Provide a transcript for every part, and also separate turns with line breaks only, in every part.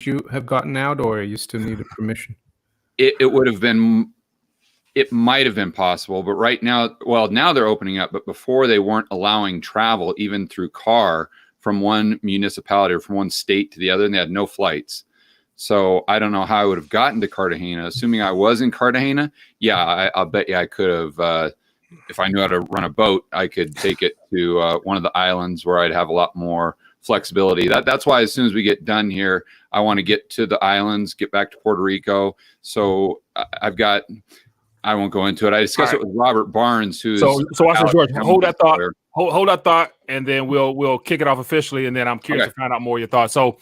Would you have gotten out, or you still needed permission?
It would have been. It might have been possible, but right now, well, now they're opening up. But before, they weren't allowing travel even through car from one municipality or from one state to the other, and they had no flights. So I don't know how I would have gotten to Cartagena. Assuming I was in Cartagena, yeah, I'll bet you I could have. If I knew how to run a boat, I could take it to one of the islands where I'd have a lot more flexibility. That's why as soon as we get done here, I want to get to the islands, get back to Puerto Rico. So I've got. I won't go into it. I discussed it with Robert Barnes, who's
so also George, hold that thought. Hold that thought, and then we'll kick it off officially, and then I'm curious to find out more of your thoughts. So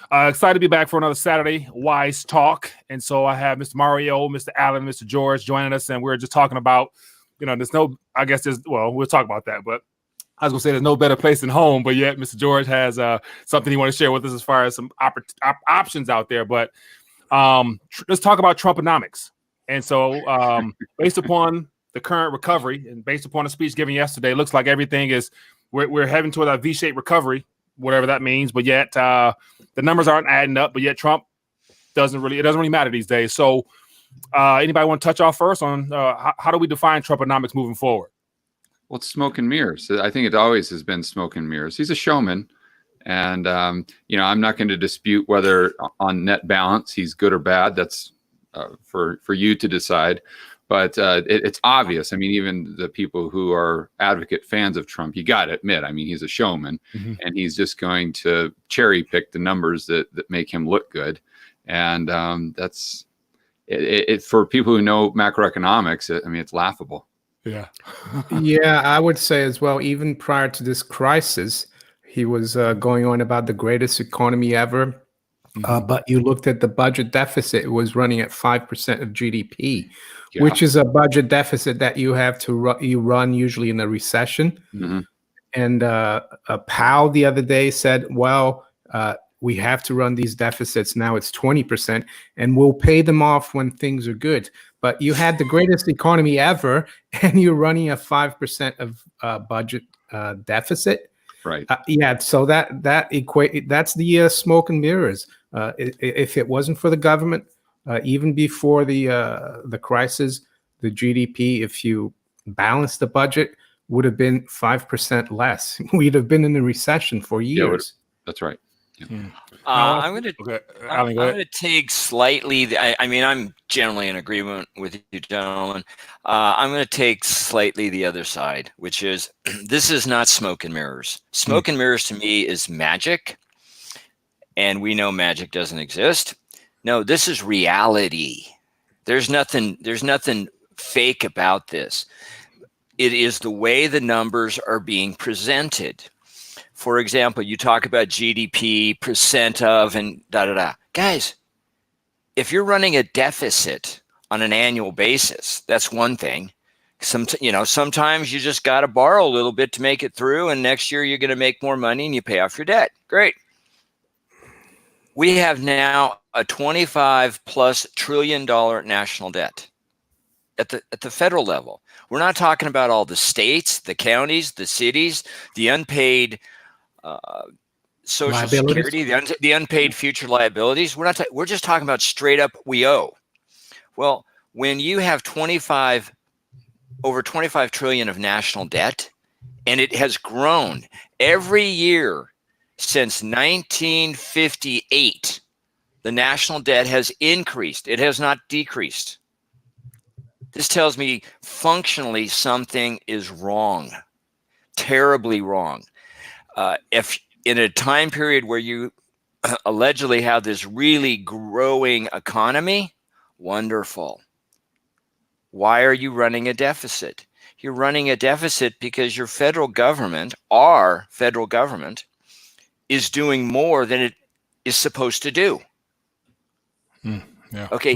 excited to be back for another Saturday Wise Talk. And so I have Mr. Mario, Mr. Allen, Mr. George joining us, and we're just talking about, there's no, I guess there's, well, we'll talk about that, but I was gonna say there's no better place than home, but yet Mr. George has something he want to share with us as far as some options out there. But let's talk about Trumponomics. And so based upon the current recovery and based upon the speech given yesterday, it looks like everything is, we're heading toward a V-shaped recovery, whatever that means. But yet the numbers aren't adding up, but yet Trump it doesn't really matter these days. So anybody want to touch off first on how do we define Trumponomics moving forward?
Well, it's smoke and mirrors. I think it always has been smoke and mirrors. He's a showman. And, I'm not going to dispute whether on net balance he's good or bad. That's for you to decide. But it's obvious. I mean, even the people who are advocate fans of Trump, you got to admit, I mean, he's a showman, and he's just going to cherry pick the numbers that make him look good. And that's it for people who know macroeconomics. It's laughable.
Yeah.
Yeah, I would say as well, even prior to this crisis, he was going on about the greatest economy ever. But you looked at the budget deficit, it was running at 5% of GDP, which is a budget deficit that you have to run usually in a recession. And Powell the other day said, well, we have to run these deficits. Now it's 20%, and we'll pay them off when things are good. But you had the greatest economy ever, and you're running a 5% of budget deficit.
Right.
So that's the smoke and mirrors. If it wasn't for the government, even before the crisis, the GDP, if you balance the budget, would have been 5% less. We'd have been in a recession for years.
That's right.
Yeah. I'm going to take slightly. I'm generally in agreement with you, gentlemen. I'm going to take slightly the other side, which is this is not smoke and mirrors. Smoke and mirrors to me is magic, and we know magic doesn't exist. No, this is reality. There's nothing fake about this. It is the way the numbers are being presented. For example, you talk about GDP, percent of, and da-da-da. Guys, if you're running a deficit on an annual basis, that's one thing. Sometimes you just got to borrow a little bit to make it through, and next year you're going to make more money and you pay off your debt. Great. We have now a $25+ trillion national debt at the federal level. We're not talking about all the states, the counties, the cities, the unpaid Social Security, the unpaid future liabilities. We're just talking about straight up we owe. Well, when you have over 25 trillion of national debt, and it has grown every year since 1958, the national debt has increased. It has not decreased. This tells me functionally something is wrong, terribly wrong. If in a time period where you allegedly have this really growing economy, wonderful. Why are you running a deficit? You're running a deficit because your federal government, our federal government, is doing more than it is supposed to do.
Yeah.
Okay,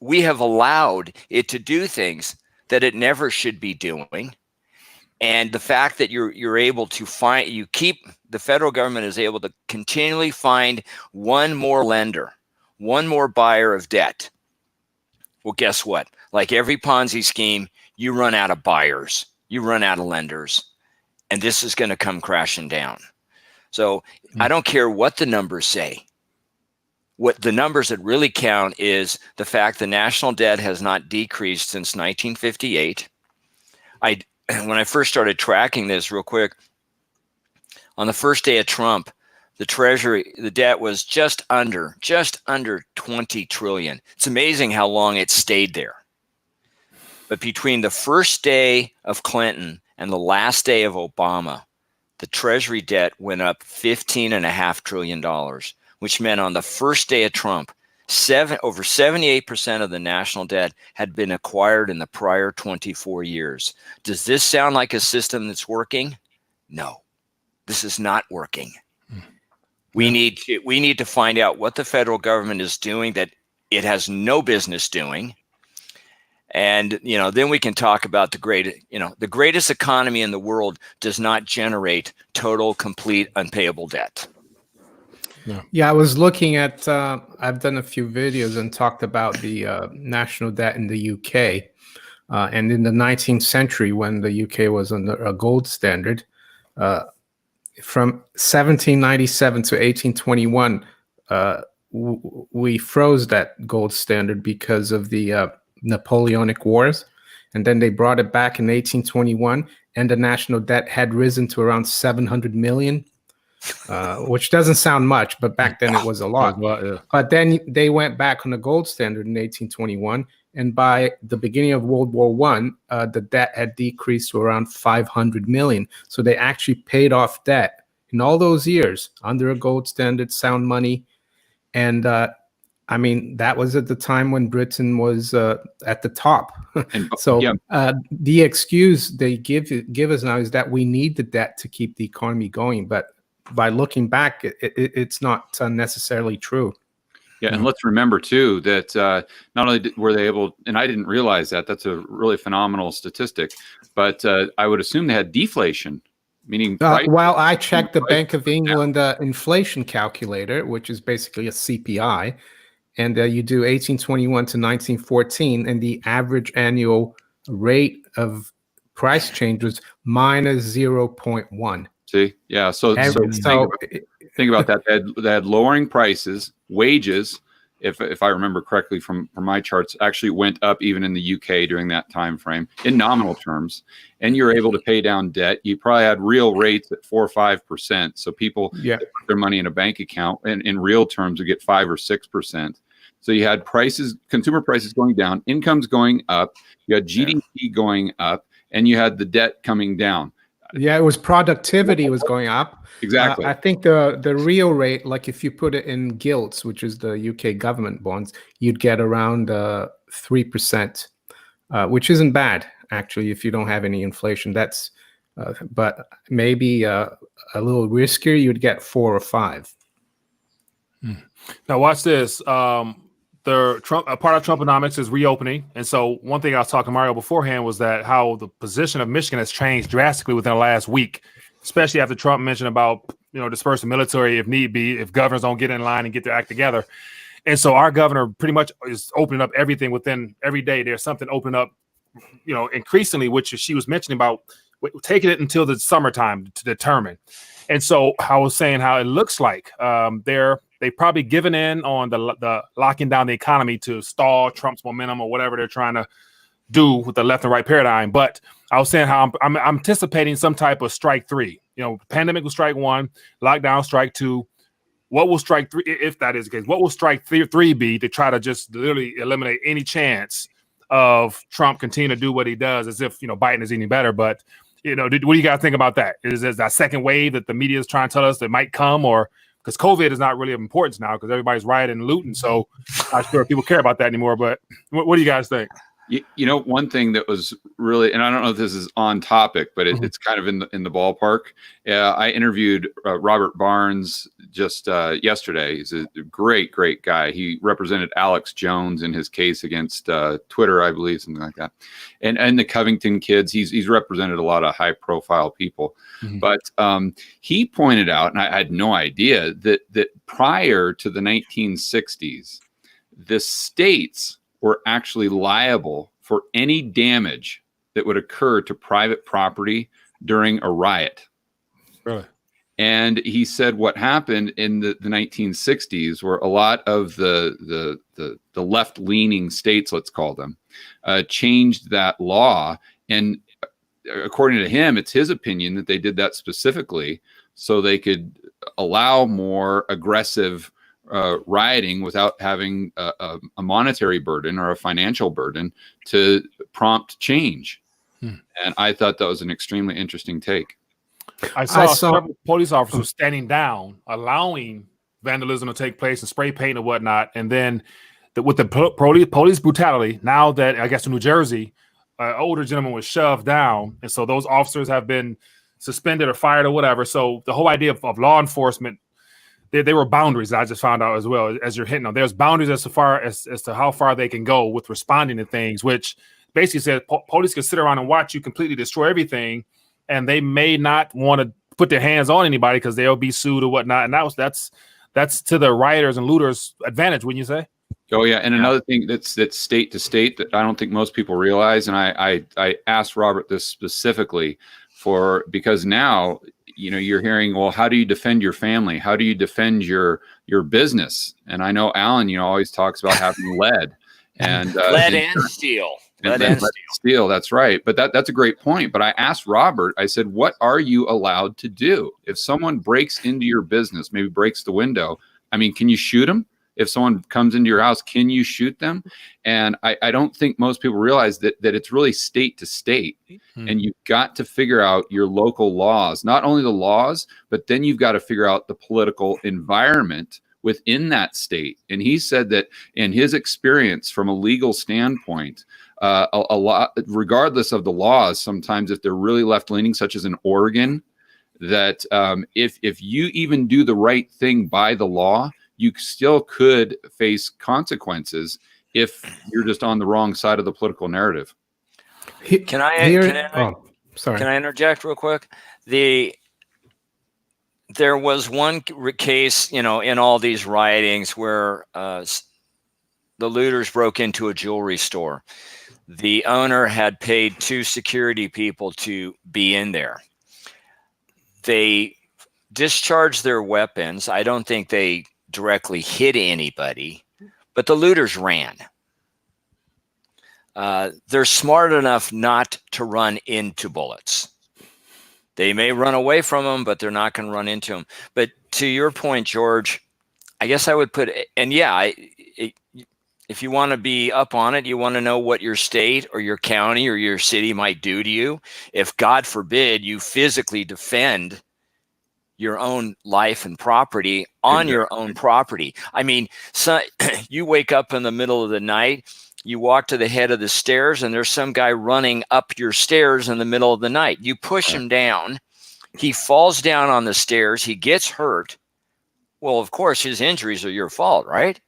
we have allowed it to do things that it never should be doing. And the fact that you're able to the federal government is able to continually find one more lender, one more buyer of debt. Well, guess what? Like every Ponzi scheme, you run out of buyers, you run out of lenders, and this is going to come crashing down. So I don't care what the numbers say. What the numbers that really count is the fact the national debt has not decreased since 1958. When I first started tracking this real quick, on the first day of Trump, the Treasury, the debt was just under 20 trillion. It's amazing how long it stayed there. But between the first day of Clinton and the last day of Obama, the Treasury debt went up $15.5 trillion, which meant on the first day of Trump, over 78% of the national debt had been acquired in the prior 24 years. Does this sound like a system that's working? No, this is not working. We need to find out what the federal government is doing that it has no business doing. And, then we can talk about the greatest economy in the world does not generate total, complete, unpayable debt.
Yeah, I was looking at, I've done a few videos and talked about the national debt in the UK. And in the 19th century, when the UK was under a gold standard, from 1797 to 1821, we froze that gold standard because of the Napoleonic Wars. And then they brought it back in 1821, and the national debt had risen to around 700 million. Which doesn't sound much, but back then it was a lot. But then they went back on the gold standard in 1821, and by the beginning of World War I, the debt had decreased to around 500 million. So they actually paid off debt in all those years under a gold standard, sound money. And I mean, that was at the time when Britain was at the top. So the excuse they give us now is that we need the debt to keep the economy going. But by looking back, it's not necessarily true.
Yeah, and let's remember too that not only were they able, and I didn't realize that, that's a really phenomenal statistic, but I would assume they had deflation, meaning
well, I checked the Bank of England inflation calculator, which is basically a CPI, and you do 1821 to 1914, and the average annual rate of price change was minus 0.1.
See, yeah. So think about that. They had lowering prices, wages, if I remember correctly from my charts, actually went up even in the UK during that time frame in nominal terms. And you're able to pay down debt. You probably had real rates at 4 or 5%. So people put their money in a bank account, and in real terms would get 5 or 6%. So you had prices, consumer prices going down, incomes going up, you had GDP going up, and you had the debt coming down.
Yeah, it was productivity was going up.
Exactly.
I think the real rate, like if you put it in gilts, which is the UK government bonds, you'd get around 3%, which isn't bad actually if you don't have any inflation. That's, but maybe a little riskier, you'd get 4 or 5.
Now watch this. The Trump part of Trumponomics is reopening, and so one thing I was talking to Mario beforehand was that how the position of Michigan has changed drastically within the last week, especially after Trump mentioned about disperse the military if need be, if governors don't get in line and get their act together. And so our governor pretty much is opening up everything within every day. There's something open up, increasingly, which she was mentioning about taking it until the summertime to determine. And so I was saying how it looks like they've probably given in on the locking down the economy to stall Trump's momentum or whatever they're trying to do with the left and right paradigm. But I was saying how I'm anticipating some type of strike 3. Pandemic will strike 1, lockdown strike 2. What will strike 3, if that is the case? What will strike 3 be to try to just literally eliminate any chance of Trump continuing to do what he does, as if Biden is any better? But what do you guys think about that? Is that second wave that the media is trying to tell us that might come, or because COVID is not really of importance now because everybody's rioting and looting, so I'm not sure if people care about that anymore. But what do you guys think?
One thing that was really, and I don't know if this is on topic, but it's kind of in the ballpark. I interviewed Robert Barnes just yesterday. He's a great guy. He represented Alex Jones in his case against Twitter, I believe, something like that. And the Covington kids. He's represented a lot of high profile people. But he pointed out, and I had no idea that prior to the 1960s, the states were actually liable for any damage that would occur to private property during a riot.
Really?
And he said what happened in the 1960s, where a lot of the left-leaning states, let's call them, changed that law. And according to him, it's his opinion that they did that specifically so they could allow more aggressive rioting without having a monetary burden or a financial burden to prompt change. And I thought that was an extremely interesting take.
I saw several police officers standing down, allowing vandalism to take place and spray paint and whatnot. And then with the police brutality, now that I guess in New Jersey, an older gentleman was shoved down. And so those officers have been suspended or fired or whatever. So the whole idea of law enforcement, there were boundaries that I just found out as well, as you're hitting on. There's boundaries as far as to how far they can go with responding to things, which basically said police can sit around and watch you completely destroy everything, and they may not want to put their hands on anybody because they'll be sued or whatnot. And that's to the rioters and looters' advantage, wouldn't you say?
Oh yeah, and another thing that's state to state that I don't think most people realize, and I asked Robert this specifically because now you're hearing, well, how do you defend your family? How do you defend your business? And I know Alan, always talks about having lead and
lead and steel.
Lead and steel. That's right. But that's a great point. But I asked Robert, I said, what are you allowed to do if someone breaks into your business, maybe breaks the window? I mean, can you shoot them? If someone comes into your house, can you shoot them? And I don't think most people realize that it's really state to state. And you've got to figure out your local laws, not only the laws, but then you've got to figure out the political environment within that state. And he said that in his experience from a legal standpoint, a lot, regardless of the laws, sometimes if they're really left-leaning, such as in Oregon, that if you even do the right thing by the law, you still could face consequences if you're just on the wrong side of the political narrative.
Can I interject real quick? There was one case, in all these riotings where the looters broke into a jewelry store. The owner had paid 2 security people to be in there. They discharged their weapons. I don't think they directly hit anybody, but the looters ran. They're smart enough not to run into bullets. They may run away from them, but they're not going to run into them. But to your point, George, I guess I would put, and yeah, if you want to be up on it, you want to know what your state or your county or your city might do to you. If, God forbid, you physically defend your own life and property on your own property. I mean, so you wake up in the middle of the night, you walk to the head of the stairs, and there's some guy running up your stairs in the middle of the night. You push him down. He falls down on the stairs. He gets hurt. Well, of course, his injuries are your fault, right?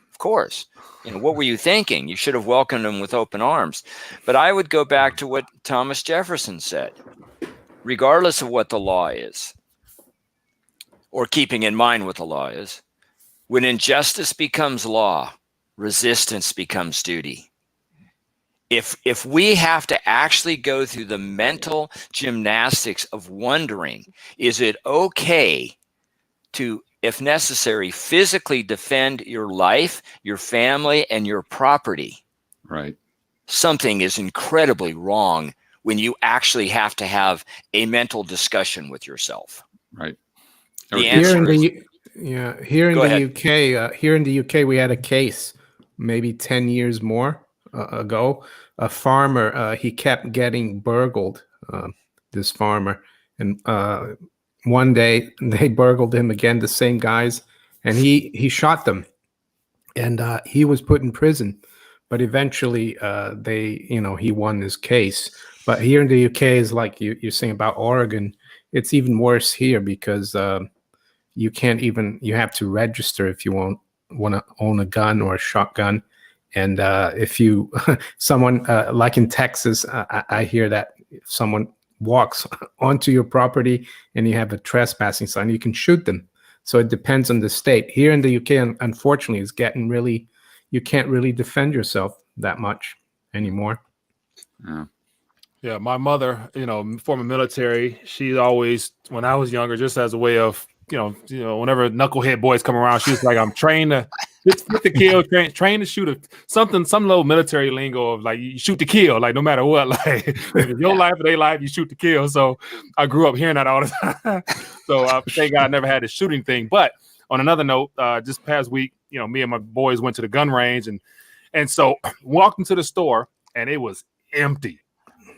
Of course. What were you thinking? You should have welcomed him with open arms. But I would go back to what Thomas Jefferson said. Regardless of what the law is, or keeping in mind what the law is, when injustice becomes law, resistance becomes duty. If we have to actually go through the mental gymnastics of wondering, is it okay to, if necessary, physically defend your life, your family, and your property?
Right.
Something is incredibly wrong when you actually have to have a mental discussion with yourself.
Right.
Here in the UK, we had a case maybe 10 years more ago. A farmer, he kept getting burgled, this farmer. And one day they burgled him again, the same guys, and he shot them. And he was put in prison. But eventually he won his case. But here in the UK is like you're saying about Oregon, it's even worse here because you have to register if you want to own a gun or a shotgun. And if someone like in Texas, I hear that if someone walks onto your property and you have a trespassing sign, you can shoot them. So it depends on the state. Here in the UK, unfortunately, it's getting really, you can't really defend yourself that much anymore.
Yeah. Yeah, my mother, former military, she always, when I was younger, just as a way of, whenever knucklehead boys come around, she was like, I'm trained to fit to kill, trained to shoot some little military lingo of like, you shoot to kill, like no matter what, like if it's your life or their life, you shoot to kill. So I grew up hearing that all the time. So thank God I never had this shooting thing. But on another note, just past week, me and my boys went to the gun range and so walked into the store and it was empty.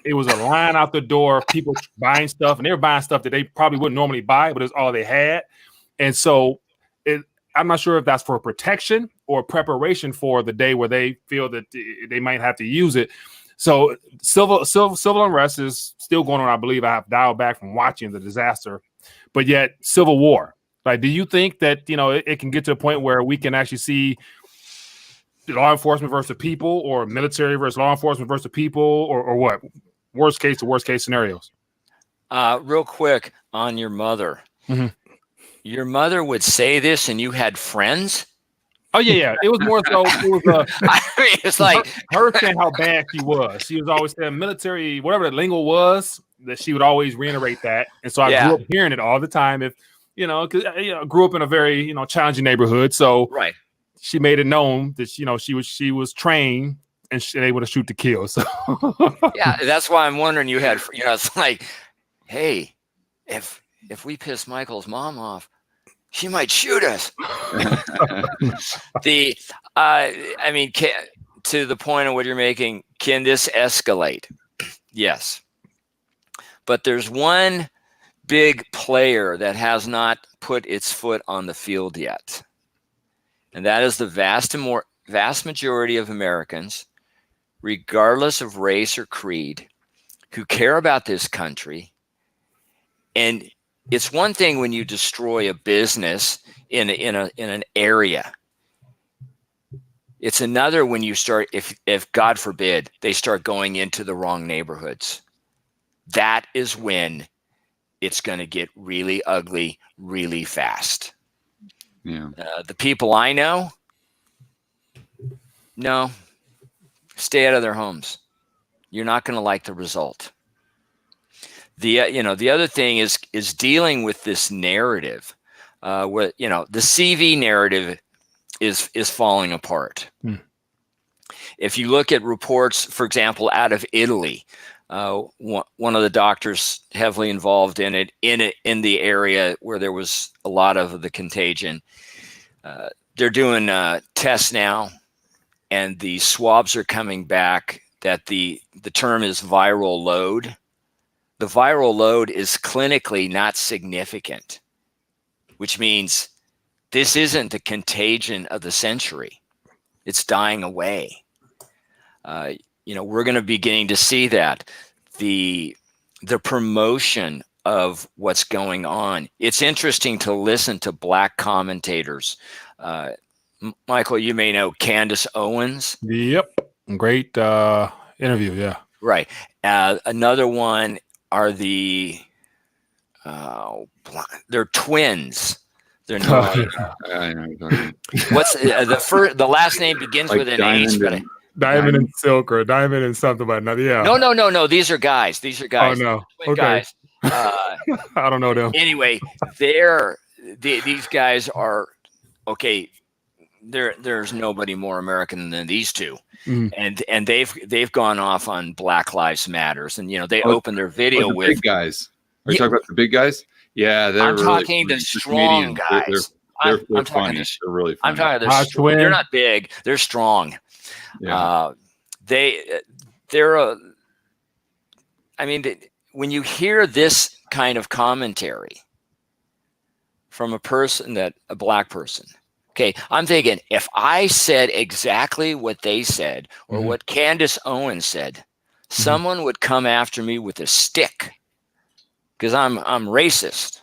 It was a line out the door, people buying stuff, and they were buying stuff that they probably wouldn't normally buy, but it's all they had. And so I'm not sure if that's for protection or preparation for the day where they feel that they might have to use it. So civil unrest is still going on. I believe I have dialed back from watching the disaster, but yet civil war. Like, do you think that, it can get to a point where we can actually see law enforcement versus people, or military versus law enforcement versus people, or what? Worst case scenarios.
Real quick on your mother.
Mm-hmm.
Your mother would say this, and you had friends.
Oh yeah. It was more so. It was.
I mean, it's like
her saying how bad she was. She was always saying military, whatever the lingo was, that she would always reiterate that. And so I grew up hearing it all the time. If because I grew up in a very challenging neighborhood, so
right.
She made it known that she was trained and able to shoot to kill. So
yeah, that's why I'm wondering. You had it's like, hey, if we piss Michael's mom off, she might shoot us. I mean, to the point of what you're making, can this escalate? Yes, but there's one big player that has not put its foot on the field yet, and that is the vast majority of Americans, regardless of race or creed, who care about this country. And it's one thing when you destroy a business in an area. It's another when you start, if God forbid, they start going into the wrong neighborhoods. That is when it's going to get really ugly really fast.
Yeah.
The people I know, no, stay out of their homes. You're not going to like the result. The other thing is dealing with this narrative, where the CV narrative is falling apart. If you look at reports, for example, out of Italy, one of the doctors heavily involved in the area where there was a lot of the contagion, they're doing tests now, and the swabs are coming back that the term is viral load. The viral load is clinically not significant, which means this isn't the contagion of the century. It's dying away. We're going to be beginning to see that. The promotion of what's going on. It's interesting to listen to Black commentators. Michael, you may know Candace Owens.
Yep. Great interview. Yeah.
Right. Another one are they're twins. They're not. What's the last name begins like with an H, but
Diamond and Silk or Diamond and something, but not. Yeah.
No. These are guys.
Oh no.
Twin guys.
I don't know them.
Anyway, these guys are okay. There's nobody more American than these two, and they've gone off on Black Lives Matters, and they open their video with
big guys. Are you talking about the big guys? Yeah,
I'm talking the strong guys.
They're funny. They're really funny.
I'm talking they're not big. They're strong.
Yeah.
When you hear this kind of commentary from a Black person, okay, I'm thinking if I said exactly what they said or what Candace Owens said, someone would come after me with a stick because I'm racist.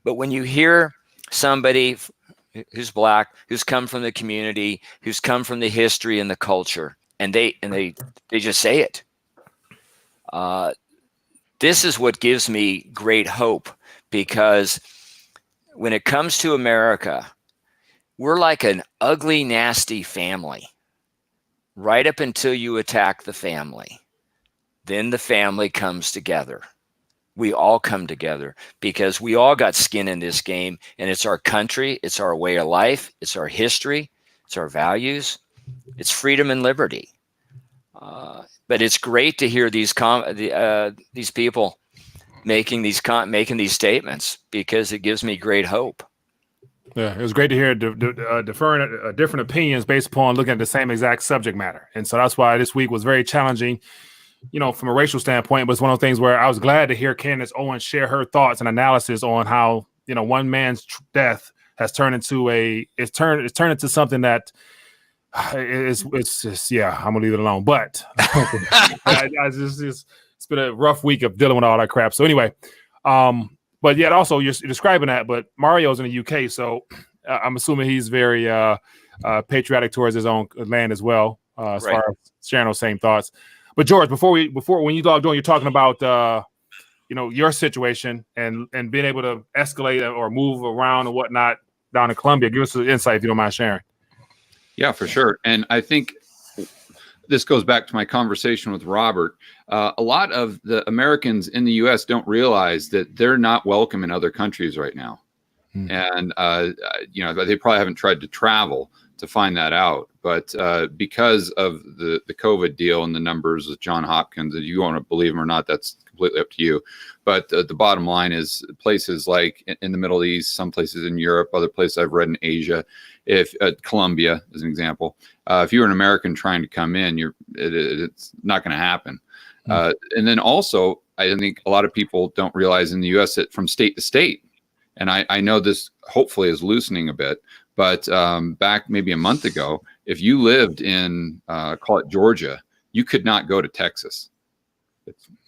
But when you hear somebody who's Black, who's come from the community, who's come from the history and the culture, and they just say it. This is what gives me great hope, because when it comes to America, we're like an ugly, nasty family right up until you attack the family. then the family comes together. We all come together because we all got skin in this game, and it's our country, it's our way of life, it's our history, it's our values, it's freedom and liberty. But it's great to hear these people making these statements, because it gives me great hope.
Yeah, it was great to hear different opinions based upon looking at the same exact subject matter. And so that's why this week was very challenging, from a racial standpoint. But it's one of those things where I was glad to hear Candace Owens share her thoughts and analysis on how, one man's death has turned into into something that it's just, yeah, I'm gonna leave it alone. But it's been a rough week of dealing with all that crap. So anyway, but yet also you're describing that, but Mario's in the UK, so I'm assuming he's very patriotic towards his own land as well, as far as sharing those same thoughts. But George, when you logged on, you're talking about your situation and being able to escalate or move around and whatnot down in Colombia. Give us an insight if you don't mind sharing.
Yeah, for sure. And I think this goes back to my conversation with Robert. A lot of the Americans in the U.S. don't realize that they're not welcome in other countries right now. And, they probably haven't tried to travel to find that out. But because of the COVID deal and the numbers with John Hopkins, if you want to believe them or not, that's completely up to you. But the bottom line is places like in the Middle East, some places in Europe, other places I've read in Asia, Colombia as an example, if you're an American trying to come in, it's not going to happen. And then also, I think a lot of people don't realize in the U.S. that from state to state, and I know this hopefully is loosening a bit, but back maybe a month ago, if you lived in, call it Georgia, you could not go to Texas.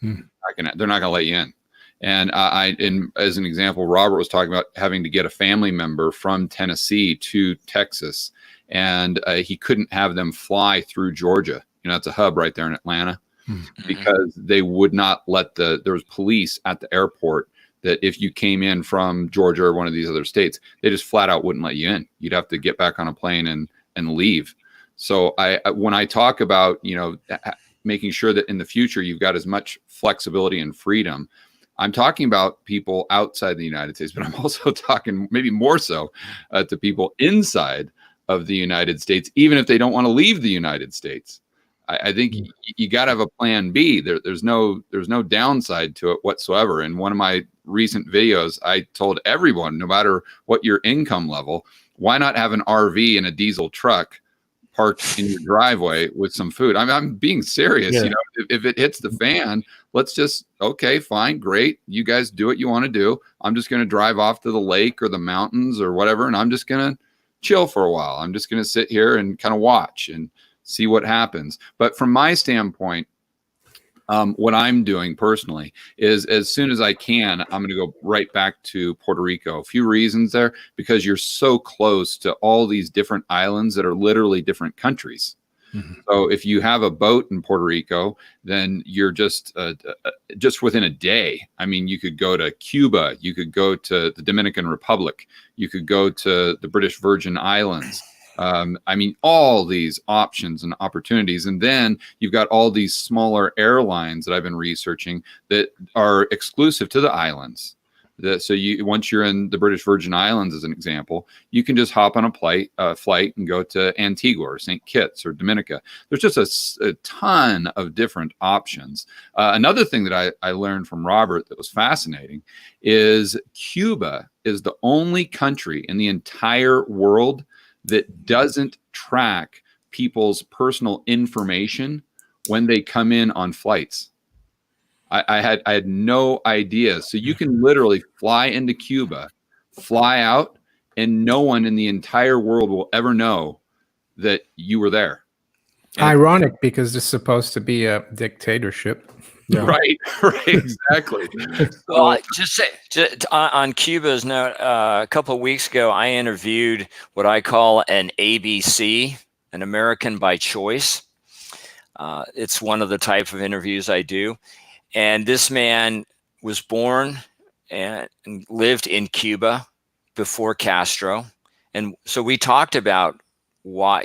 They're not going to let you in. And as an example, Robert was talking about having to get a family member from Tennessee to Texas, and he couldn't have them fly through Georgia. It's a hub right there in Atlanta, because they would not let there was police at the airport that if you came in from Georgia or one of these other states, they just flat out wouldn't let you in. You'd have to get back on a plane and leave. So when I talk about, making sure that in the future you've got as much flexibility and freedom, I'm talking about people outside the United States, but I'm also talking maybe more so to people inside of the United States, even if they don't want to leave the United States. I think you got to have a plan B. There's no downside to it whatsoever. In one of my recent videos, I told everyone, no matter what your income level, why not have an RV and a diesel truck parked in your driveway with some food? I'm being serious.
Yeah.
If it hits the fan, let's just, okay, fine, great. You guys do what you want to do. I'm just going to drive off to the lake or the mountains or whatever, and I'm just going to chill for a while. I'm just going to sit here and kind of watch and see what happens. But from my standpoint, what I'm doing personally is, as soon as I can, I'm going to go right back to Puerto Rico. A few reasons there, because you're so close to all these different islands that are literally different countries. So if you have a boat in Puerto Rico, then you're just within a day. I mean, you could go to Cuba, you could go to the Dominican Republic, you could go to the British Virgin Islands. All these options and opportunities. And then you've got all these smaller airlines that I've been researching that are exclusive to the islands. So once you're in the British Virgin Islands, as an example, you can just hop on a flight and go to Antigua or St. Kitts or Dominica. There's just a ton of different options. Another thing that I learned from Robert that was fascinating is Cuba is the only country in the entire world that doesn't track people's personal information when they come in on flights. I had no idea. So you can literally fly into Cuba, fly out, and no one in the entire world will ever know that you were there. And
ironic, because it's supposed to be a dictatorship.
Yeah. Right, exactly.
Well, just on Cuba's note, a couple of weeks ago, I interviewed what I call an ABC, an American by choice. It's one of the type of interviews I do. And this man was born and lived in Cuba before Castro. And so we talked about why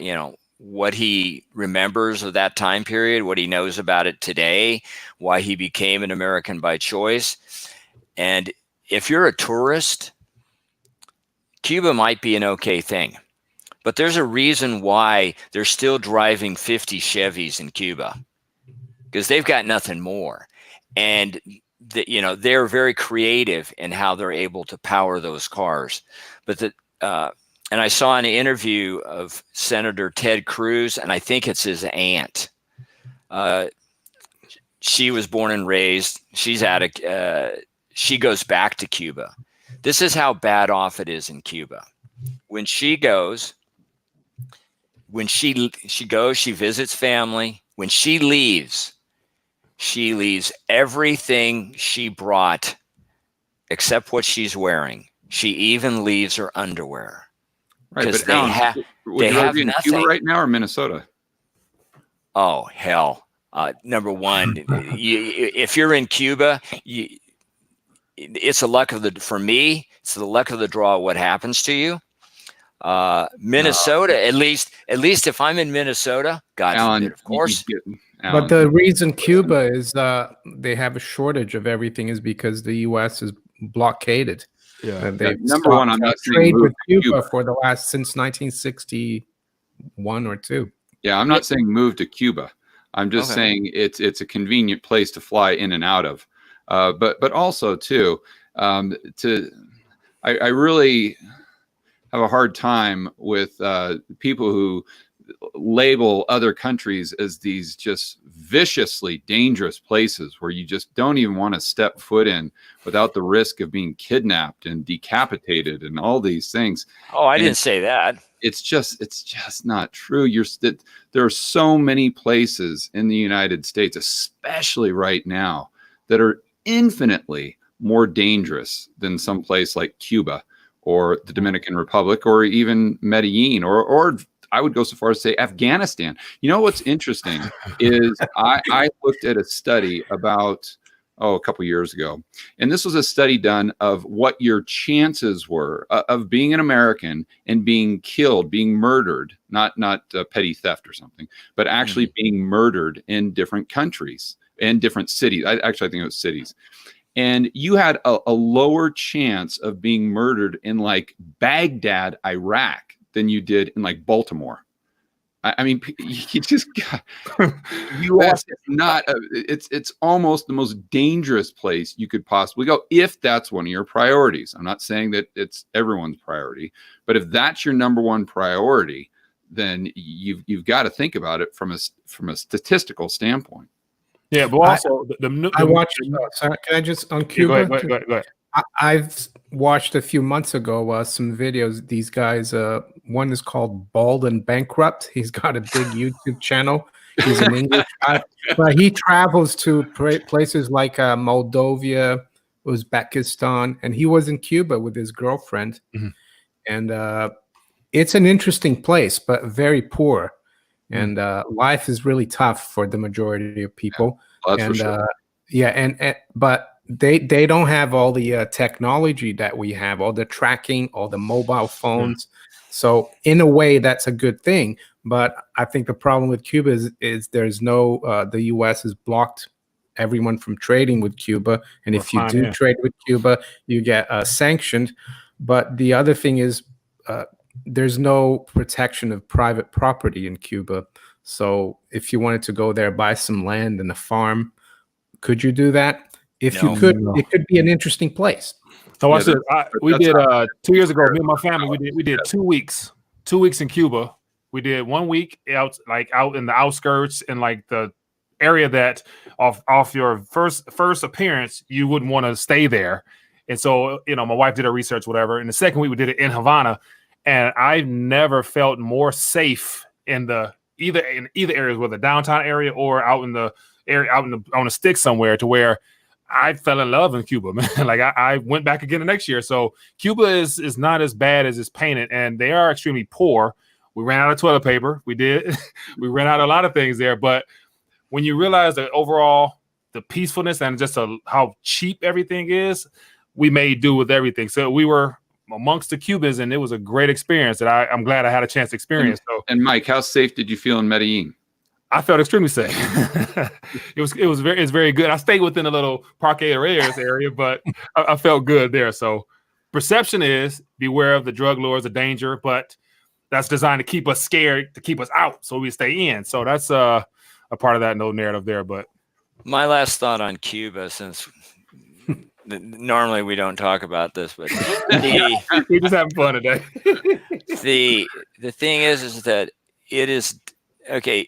what he remembers of that time period, what he knows about it today, why he became an American by choice. And if you're a tourist, Cuba might be an okay thing, but there's a reason why they're still driving 50 Chevys in Cuba, because they've got nothing more. And they're very creative in how they're able to power those cars. But and I saw an interview of Senator Ted Cruz, and I think it's his aunt. She was born and raised. She goes back to Cuba. This is how bad off it is in Cuba. When she goes, she visits family. When she leaves everything she brought except what she's wearing. She even leaves her underwear.
Right, but would you rather be in Cuba right now or Minnesota?
Oh, hell. Number one, if you're in Cuba, it's the luck of the luck of the draw what happens to you. Minnesota, at least if I'm in Minnesota, God forbid, of course.
But the reason Cuba is they have a shortage of everything is because the U.S. is blockaded.
Yeah.
Number one, I'm not trade with Cuba for the since 1961 or 2.
Yeah, I'm not saying move to Cuba. I'm just saying it's a convenient place to fly in and out of. But also too, I really have a hard time with people who label other countries as these just viciously dangerous places where you just don't even want to step foot in without the risk of being kidnapped and decapitated and all these things.
Oh, I didn't say that.
It's just not true. There are so many places in the United States, especially right now, that are infinitely more dangerous than some place like Cuba or the Dominican Republic or even Medellin or I would go so far as to say Afghanistan. You know what's interesting is I looked at a study about a couple years ago, and this was a study done of what your chances were of being an American and being killed, being murdered, not petty theft or something, but actually being murdered in different countries and different cities. I think it was cities. And you had a lower chance of being murdered in like Baghdad, Iraq, than you did in like Baltimore. I mean, you just got U.S. is not. It's almost the most dangerous place you could possibly go if that's one of your priorities. I'm not saying that it's everyone's priority, but if that's your number one priority, then you've got to think about it from a statistical standpoint.
Yeah, but also
I watched. Sorry, can I just on Cuba?
Go ahead.
I've watched a few months ago some videos. These guys, one is called Bald and Bankrupt. He's got a big YouTube channel. He's an English guy, but he travels to places like Moldova, Uzbekistan, and he was in Cuba with his girlfriend. And it's an interesting place, but very poor. And life is really tough for the majority of people.
Yeah, that's for sure.
But they don't have all the technology that we have, all the tracking, all the mobile phones. So in a way, that's a good thing. But I think the problem with Cuba is there's no the U.S. has blocked everyone from trading with Cuba, and if you do trade with Cuba, you get sanctioned. But the other thing is there's no protection of private property in Cuba. So if you wanted to go there, buy some land and a farm, could you do that? If you could, it could be an interesting place.
So we did 2 years ago. Me and my family, we did 2 weeks. 2 weeks in Cuba. We did 1 week out in the outskirts in like the area that off your first appearance you wouldn't want to stay there. And so my wife did her research, whatever. And the second week we did it in Havana, and I've never felt more safe in either areas, whether downtown area or out in the area on a stick somewhere, to where I fell in love in Cuba, man. Like I went back again the next year. So Cuba is not as bad as it's painted, and they are extremely poor. We ran out of toilet paper. We ran out of a lot of things there. But when you realize that overall the peacefulness and just how cheap everything is, we made do with everything. So amongst the Cubans, and it was a great experience that I'm glad I had a chance to experience.
And Mike, how safe did you feel in Medellin?
I felt extremely safe. It's very good. I stayed within a little Parque Areas area, but I felt good there. So perception is beware of the drug lords, the danger, but that's designed to keep us scared, to keep us out, so we stay in. So that's a part of that narrative there. But
my last thought on Cuba, since normally we don't talk about this, but
we're just having fun today.
the thing is that it is okay.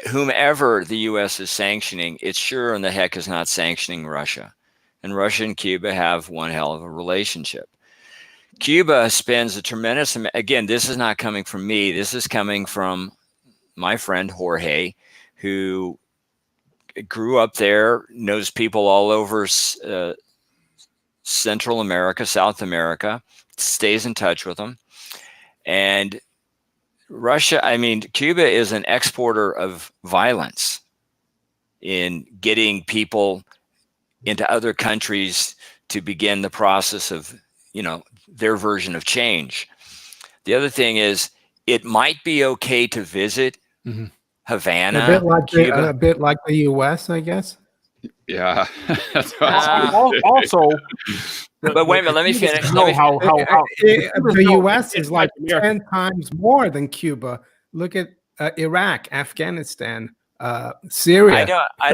Whomever the U.S. is sanctioning, it sure in the heck is not sanctioning Russia. And Russia and Cuba have one hell of a relationship. Cuba spends a tremendous amount. Again, this is not coming from me. This is coming from my friend Jorge, who grew up there, knows people all over Central America, South America, stays in touch with them. And Cuba is an exporter of violence in getting people into other countries to begin the process of, their version of change. The other thing is, it might be okay to visit Havana,
a bit like the U.S., I guess.
Yeah.
Also,
but wait a minute, let me finish.
The U.S. is like 10 times more than Cuba. Look at Iraq, Afghanistan, Syria.
I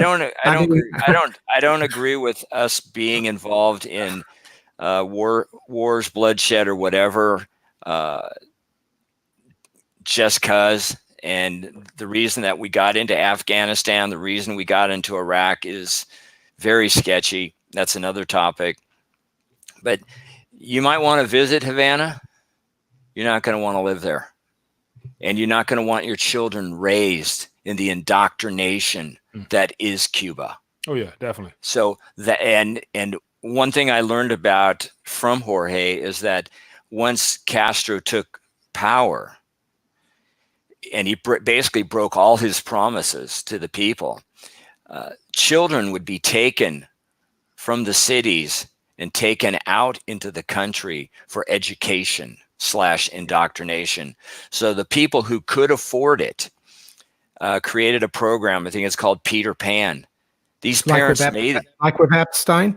don't agree with us being involved in wars, bloodshed, or whatever, just cause. And the reason that we got into Afghanistan, the reason we got into Iraq is very sketchy. That's another topic. But you might want to visit Havana. You're not going to want to live there. And you're not going to want your children raised in the indoctrination that is Cuba.
Oh, yeah, definitely.
So and one thing I learned from Jorge is that once Castro took power, and he basically broke all his promises to the people, children would be taken from the cities and taken out into the country for education / indoctrination. So the people who could afford it created a program. I think it's called Peter Pan. These parents made it.
Like with Epstein?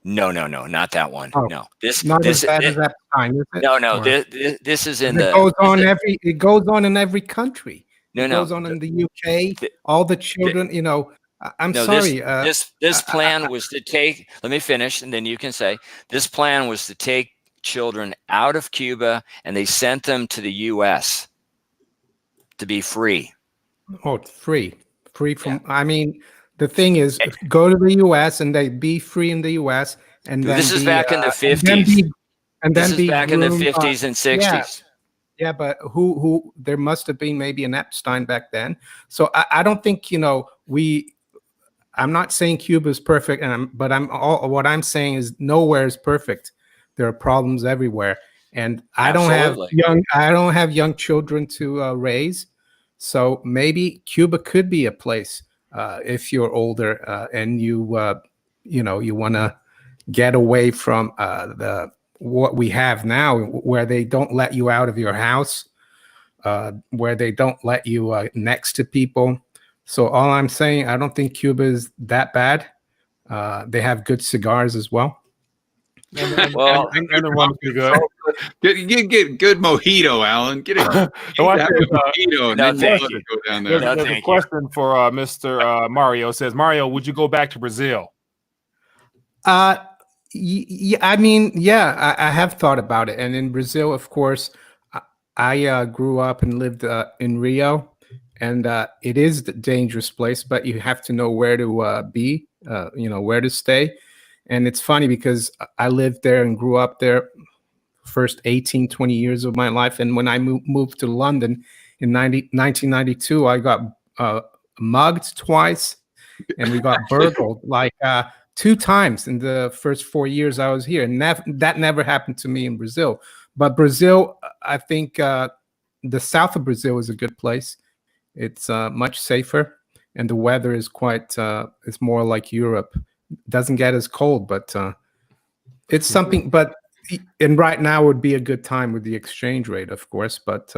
No, not that one.
Oh,
no,
not as bad as Epstein, is it?
No. This is in
It goes on in every country. It goes on in the UK. All the children, I'm sorry.
This plan was to take. Let me finish, and then you can say this plan was to take children out of Cuba, and they sent them to the U.S. to be free.
Oh, free from. Yeah. I mean, the thing is, go to the U.S. and they be free in the U.S. and then
this is back in the 50s.
And then
this is back in the 50s and 60s.
Yeah, but who there must have been maybe an Epstein back then. So I don't think I'm not saying Cuba is perfect, but what I'm saying is nowhere is perfect. There are problems everywhere, and I don't have young children to raise. So maybe Cuba could be a place if you're older and you want to get away from what we have now, where they don't let you out of your house, where they don't let you next to people. So all I'm saying, I don't think Cuba is that bad. They have good cigars as well.
Well, and the rum's pretty good.
Get good mojito, Alan. Get a mojito, and then go down there.
There's a question for Mr. Mario. It says, Mario, would you go back to Brazil?
Yeah, I mean, yeah, I have thought about it. And in Brazil, of course, I grew up and lived in Rio, and it is a dangerous place, but you have to know where to be, where to stay. And it's funny because I lived there and grew up there first 18, 20 years of my life. And when I moved to London in 1992, I got mugged twice, and we got burgled like 2 times in the first 4 years I was here. And that never happened to me in Brazil. But Brazil, I think the south of Brazil is a good place. It's much safer, and the weather is it's more like Europe. Doesn't get as cold, but It's something, but and right now would be a good time with the exchange rate, of course, but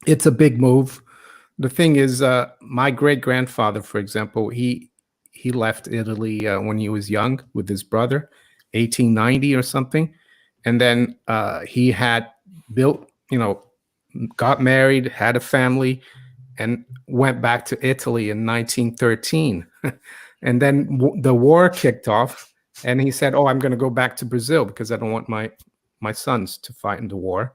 it's a big move. The thing is, my great grandfather, for example, he left Italy when he was young with his brother, 1890 or something, and then he had built, got married, had a family, and went back to Italy in 1913. And then the war kicked off, and he said, "Oh, I'm going to go back to Brazil because I don't want my sons to fight in the war."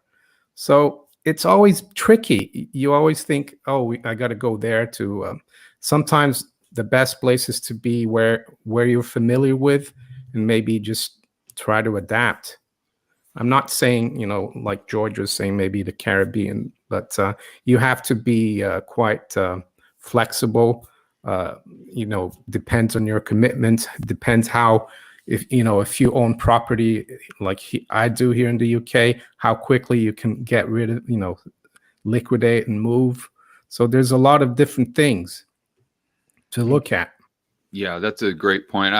So it's always tricky. You always think, "Oh, I got to go there to." Sometimes the best place is to be where you're familiar with, and maybe just try to adapt. I'm not saying, like George was saying, maybe the Caribbean, but you have to be quite flexible. Depends on your commitment. Depends how, if you own property like I do here in the UK, how quickly you can get rid of, liquidate and move. So there's a lot of different things to look at.
Yeah, that's a great point.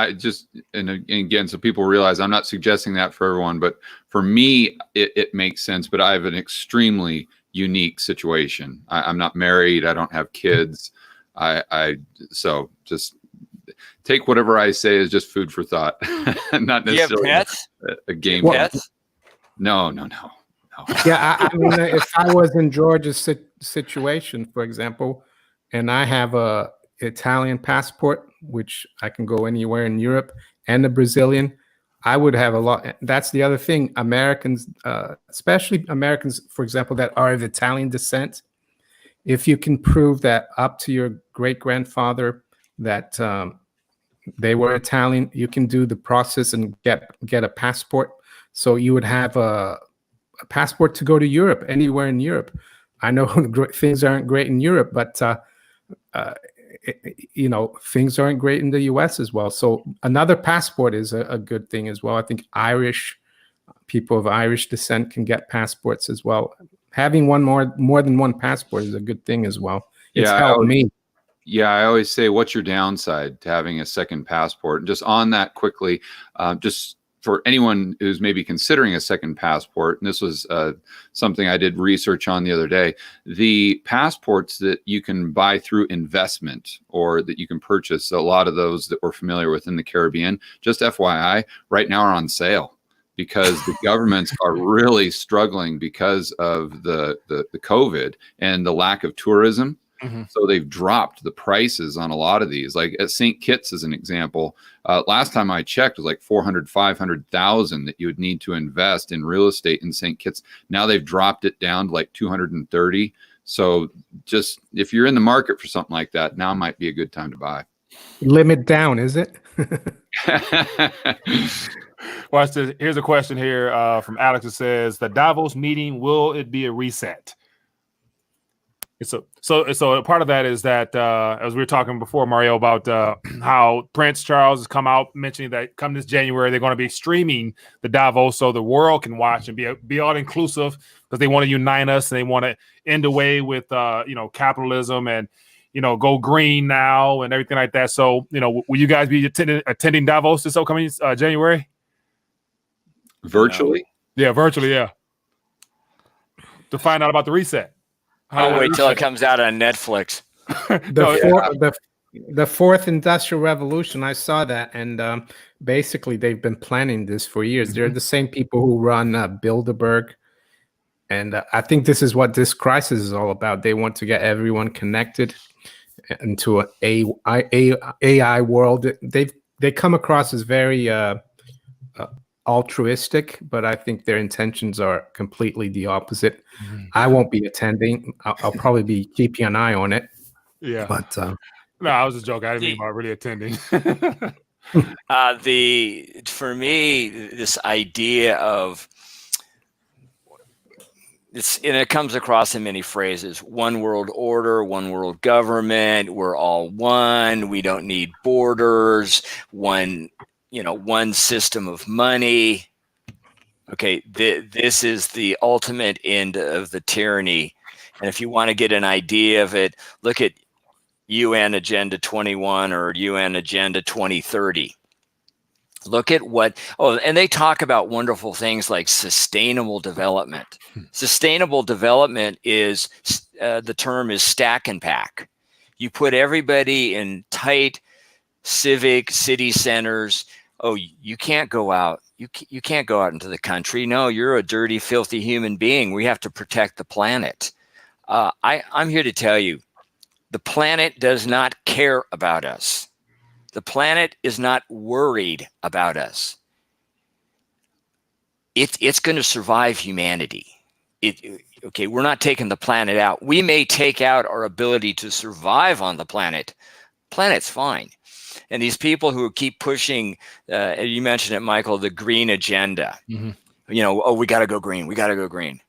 And again, so people realize I'm not suggesting that for everyone, but for me, it makes sense. But I have an extremely unique situation. I'm not married. I don't have kids. So just take whatever I say as just food for thought. Not necessarily a game.
Pets?
No.
Yeah, I mean, if I was in George's situation, for example, and I have a Italian passport, which I can go anywhere in Europe, and a Brazilian, I would have a lot. That's the other thing. Americans, especially Americans, for example, that are of Italian descent, if you can prove that up to your great grandfather that they were Italian, you can do the process and get a passport. So you would have a passport to go to Europe, anywhere in Europe. I know things aren't great in Europe, but things aren't great in the US as well. So another passport is a good thing as well. I think people of Irish descent can get passports as well. Having more than one passport is a good thing as well. It's helped me.
Yeah, I always say, what's your downside to having a second passport? And just on that quickly, just for anyone who's maybe considering a second passport, and this was something I did research on the other day, the passports that you can buy through investment or that you can purchase, a lot of those that we're familiar with in the Caribbean, just FYI, right now are on sale because the governments are really struggling because of the COVID and the lack of tourism. Mm-hmm. So they've dropped the prices on a lot of these. Like at St. Kitts, as an example, last time I checked, it was like 500,000 that you would need to invest in real estate in St. Kitts. Now they've dropped it down to like 230. So just if you're in the market for something like that, now might be a good time to buy.
Limit down, is it?
Well, here's a question here from Alex. It says, the Davos meeting, will it be a reset? So a part of that is that as we were talking before, Mario, about how Prince Charles has come out mentioning that come this January they're going to be streaming the Davos so the world can watch and be all inclusive because they want to unite us and they want to end away with capitalism and go green now and everything like that. So will you guys be attending Davos this upcoming January?
Virtually?
Yeah, virtually. Yeah. To find out about the reset.
I'll wait till it comes out on Netflix.
The fourth industrial revolution, I saw that, and basically they've been planning this for years. They're the same people who run Bilderberg, and I think this is what this crisis is all about. They want to get everyone connected into an AI world. They come across as very altruistic, but I think their intentions are completely the opposite. I won't be attending. I'll probably be keeping an eye on it.
Yeah,
but
no, I was just joking. I didn't mean about really attending.
For me, this idea of this, and it comes across in many phrases: one world order, one world government. We're all one. We don't need borders. One system of money. Okay, this is the ultimate end of the tyranny. And if you want to get an idea of it, look at UN Agenda 21 or UN Agenda 2030. Look at and they talk about wonderful things like sustainable development. Sustainable development is, the term is stack and pack. You put everybody in tight civic city centers. Oh, you can't go out. You can't go out into the country. No, you're a dirty, filthy human being. We have to protect the planet. I'm here to tell you, the planet does not care about us. The planet is not worried about us. It's going to survive humanity. Okay, we're not taking the planet out. We may take out our ability to survive on the planet. Planet's fine. And these people who keep pushing, you mentioned it, Michael, the green agenda. Mm-hmm. We got to go green. We got to go green.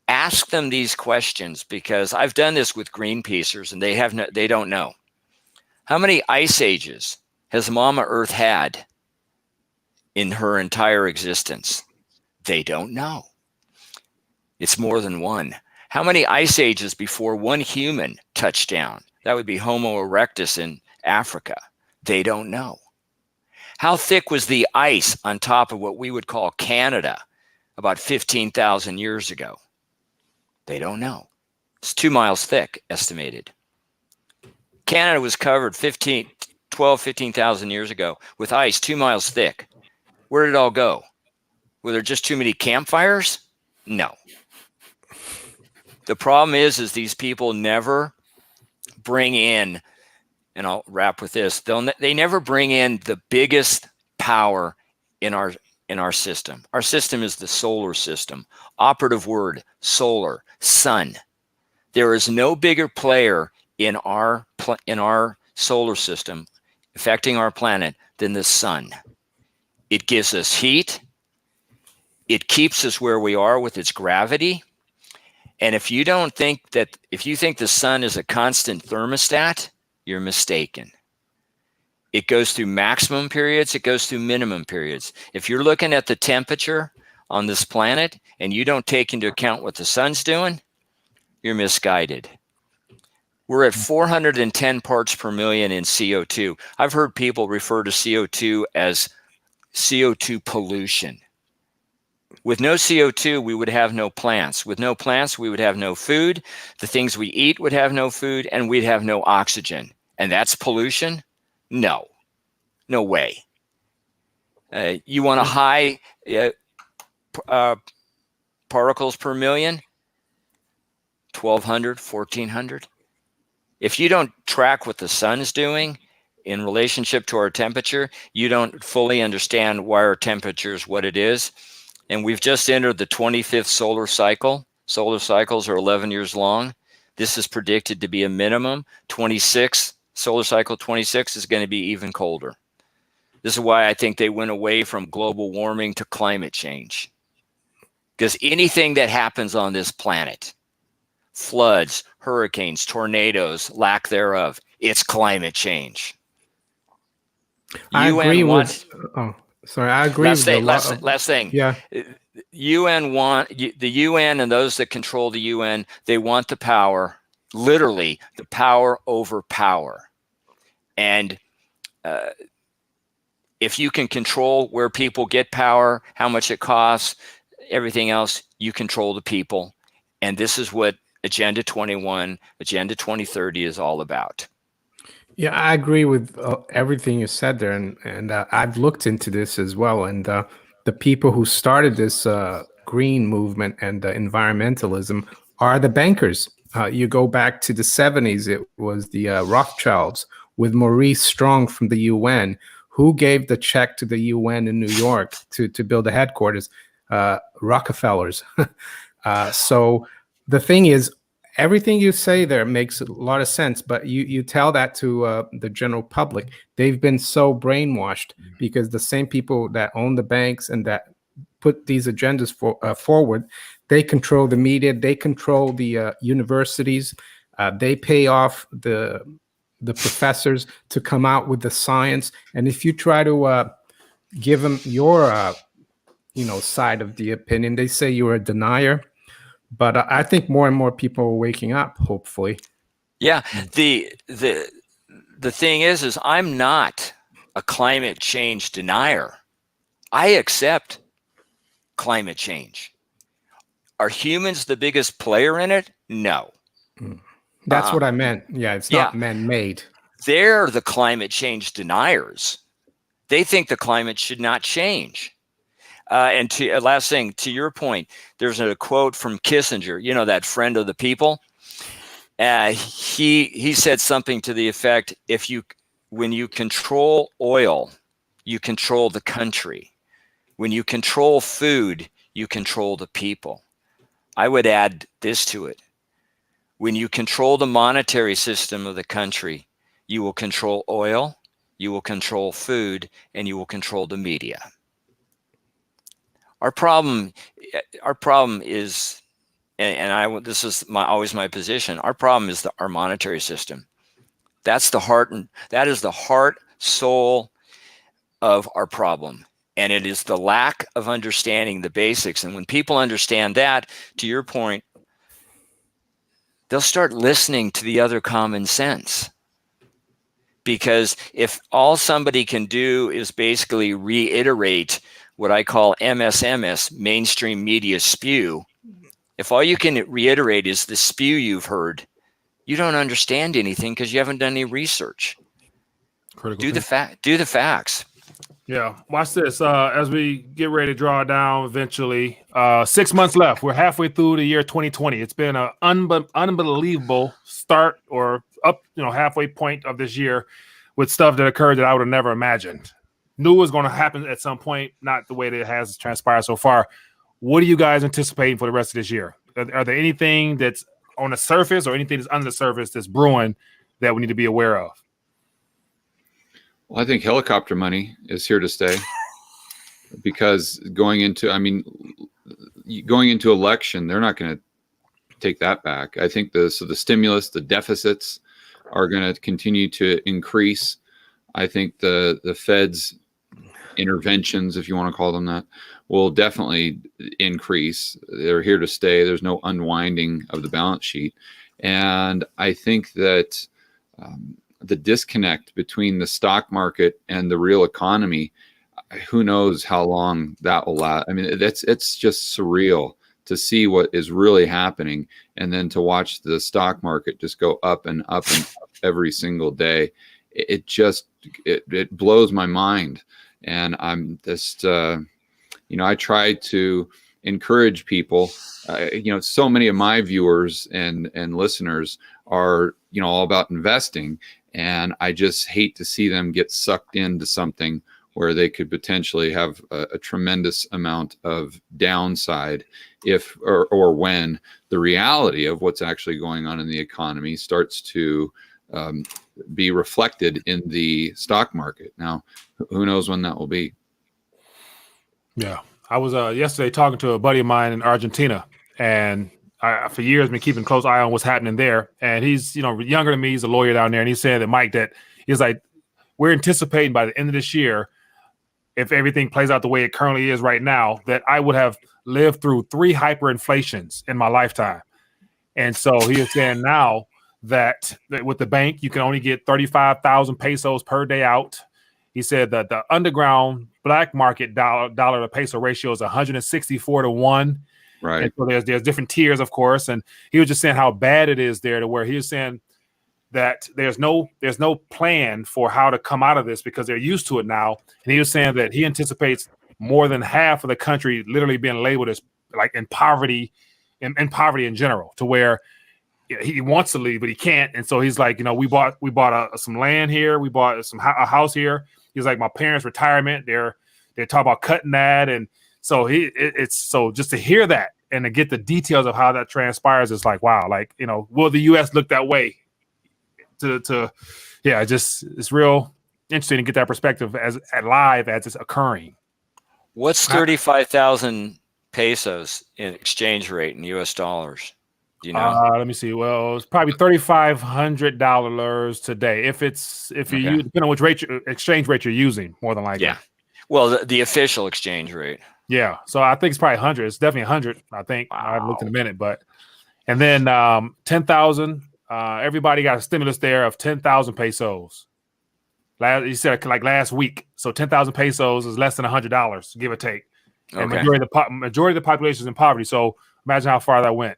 Ask them these questions, because I've done this with Greenpeacers, and they don't know. How many ice ages has Mama Earth had in her entire existence? They don't know. It's more than one. How many ice ages before one human touched down? That would be Homo erectus in Africa. They don't know. How thick was the ice on top of what we would call Canada about 15,000 years ago? They don't know. It's 2 miles thick, estimated. Canada was covered 15,000 years ago with ice 2 miles thick. Where did it all go? Were there just too many campfires? No. The problem is these people never bring in, and I'll wrap with this, they never bring in the biggest power in our system. Our system is the solar system. Operative word, solar, sun. There is no bigger player in our solar system affecting our planet than the sun. It gives us heat. It keeps us where we are with its gravity. And if you think the sun is a constant thermostat, you're mistaken. It goes through maximum periods. It goes through minimum periods. If you're looking at the temperature on this planet and you don't take into account what the sun's doing, you're misguided. We're at 410 parts per million in CO2. I've heard people refer to CO2 as CO2 pollution. With no CO2, we would have no plants. With no plants, we would have no food. The things we eat would have no food, and we'd have no oxygen. And that's pollution? No. No way. You want a high particles per million? 1,200, 1,400. If you don't track what the sun is doing in relationship to our temperature, you don't fully understand why our temperature is what it is. And we've just entered the 25th solar cycle. Solar cycles are 11 years long. This is predicted to be a minimum. Solar cycle 26 is going to be even colder. This is why I think they went away from global warming to climate change. Because anything that happens on this planet, floods, hurricanes, tornadoes, lack thereof, it's climate change.
I agree with
last thing.
Yeah.
The UN and those that control the UN, they want the power, literally the power over power. And if you can control where people get power, how much it costs, everything else, you control the people. And this is what Agenda 21, Agenda 2030 is all about.
Yeah, I agree with everything you said there, and I've looked into this as well. And the people who started this green movement and environmentalism are the bankers. You go back to the 70s; it was the Rothschilds with Maurice Strong from the UN, who gave the check to the UN in New York to build the headquarters. Rockefellers. So the thing is, everything you say there makes a lot of sense, but you tell that to the general public. They've been so brainwashed because the same people that own the banks and that put these agendas forward, they control the media, they control the universities, they pay off the professors to come out with the science. And if you try to give them your side of the opinion, they say you're a denier. But I think more and more people are waking up, hopefully.
Yeah. The thing is I'm not a climate change denier. I accept climate change. Are humans the biggest player in it? No.
That's what I meant. Yeah, it's not man-made.
They're the climate change deniers. They think the climate should not change. And to last thing, to your point, there's a quote from Kissinger, you know, that friend of the people. He said something to the effect, when you control oil, you control the country. When you control food, you control the people. I would add this to it. When you control the monetary system of the country, you will control oil, you will control food, and you will control the media. Our problem is, this is always my position. Our problem is our monetary system. That's the heart, and that is the heart, soul of our problem. And it is the lack of understanding the basics. And when people understand that, to your point, they'll start listening to the other common sense. Because if all somebody can do is basically reiterate what I call MSMS, mainstream media spew, if all you can reiterate is the spew you've heard, you don't understand anything because you haven't done any research. Do the facts.
Yeah, watch this. As we get ready to draw down eventually, 6 months left. We're halfway through the year 2020. It's been an unbelievable start or up, halfway point of this year with stuff that occurred that I would have never imagined. Knew it was going to happen at some point, not the way that it has transpired so far. What are you guys anticipating for the rest of this year? Are there anything that's on the surface or anything that's under the surface that's brewing that we need to be aware of?
Well, I think helicopter money is here to stay because going into election, they're not going to take that back. I think the stimulus, the deficits are going to continue to increase. I think the Fed's interventions, if you want to call them that, will definitely increase. They're here to stay. There's no unwinding of the balance sheet. And I think that the disconnect between the stock market and the real economy, who knows how long that will last. I mean, it's just surreal to see what is really happening and then to watch the stock market just go up and up and up every single day. It blows my mind. And I'm just, I try to encourage people. So many of my viewers and listeners are, all about investing. And I just hate to see them get sucked into something where they could potentially have a tremendous amount of downside if or when the reality of what's actually going on in the economy starts to be reflected in the stock market. Now, who knows when that will be? Yeah.
I was yesterday talking to a buddy of mine in Argentina, and I, for years, been keeping a close eye on what's happening there. And he's, younger than me. He's a lawyer down there. And he's saying that, Mike, that he's like, we're anticipating by the end of this year, if everything plays out the way it currently is right now, that I would have lived through 3 hyperinflations in my lifetime. And so he is saying now that with the bank, you can only get 35,000 pesos per day out. He said that the underground black market dollar to peso ratio is 164 to 1.
Right.
And so there's different tiers, of course. And he was just saying how bad it is there, to where he was saying that there's no plan for how to come out of this because they're used to it now. And he was saying that he anticipates more than half of the country literally being labeled as like in poverty in general, to where he wants to leave, but he can't. And so he's like, we bought some land here. We bought a house here. He's like, my parents' retirement, they're talking about cutting that. And so it's so just to hear that and to get the details of how that transpires, it's like, wow, like, will the U.S. look that way? It's real interesting to get that perspective as live as it's occurring.
What's 35,000 pesos in exchange rate in U.S. dollars? Do you know?
Let me see. Well, it's probably $3,500 today. If you use, depending on which exchange rate you're using, more than likely.
Yeah. Well, the official exchange rate.
Yeah. So I think it's probably 100. It's definitely 100. I think. Wow. I haven't looked in a minute, and then 10,000. Everybody got a stimulus there of 10,000 pesos. He said like last week. So 10,000 pesos is less than $100, give or take. And
Okay.
majority of the population is in poverty. So imagine how far that went.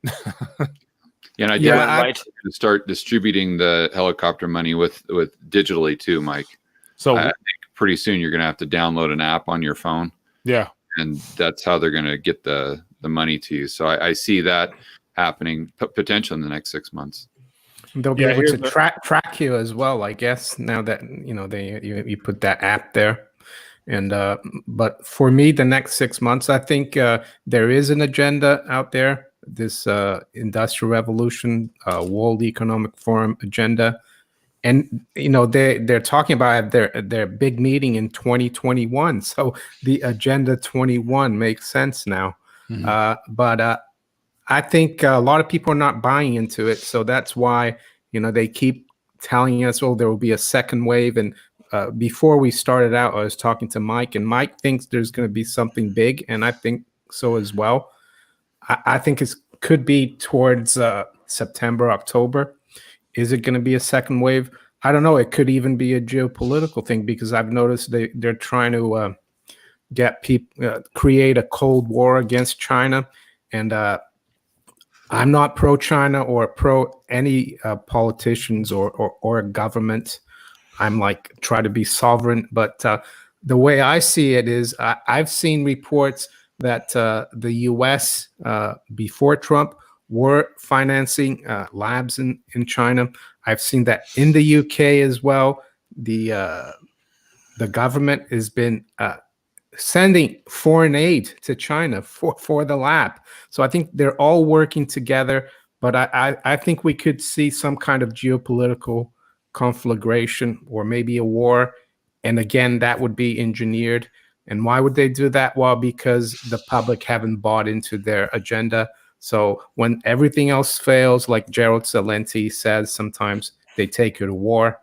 And I did start distributing the helicopter money with digitally too, Mike.
So
I think pretty soon you're going to have to download an app on your phone.
Yeah.
And that's how they're going to get the money to you. So I see that happening potentially in the next 6 months.
They'll be able to track you as well, I guess, now that you put that app there. And but for me, the next 6 months, I think there is an agenda out there. This Industrial Revolution, World Economic Forum agenda, and they're talking about their big meeting in 2021. So the Agenda 21 makes sense now. But I think a lot of people are not buying into it. So that's why, they keep telling us, oh, there will be a second wave. And before we started out, I was talking to Mike, and Mike thinks there's going to be something big. And I think so as well. I think it could be towards September, October. Is it going to be a second wave? I don't know. It could even be a geopolitical thing, because I've noticed they're trying to get people create a Cold War against China. And I'm not pro-China or pro any politicians or government. I'm try to be sovereign. But the way I see it is I've seen reports that the U.S. Before Trump were financing labs in China. I've seen that in the U.K. as well. The government has been sending foreign aid to China for the lab. So I think they're all working together, but I think we could see some kind of geopolitical conflagration or maybe a war. And again, that would be engineered. And why would they do that? Well, because the public haven't bought into their agenda. So when everything else fails, like Gerald Celente says, sometimes they take you to war.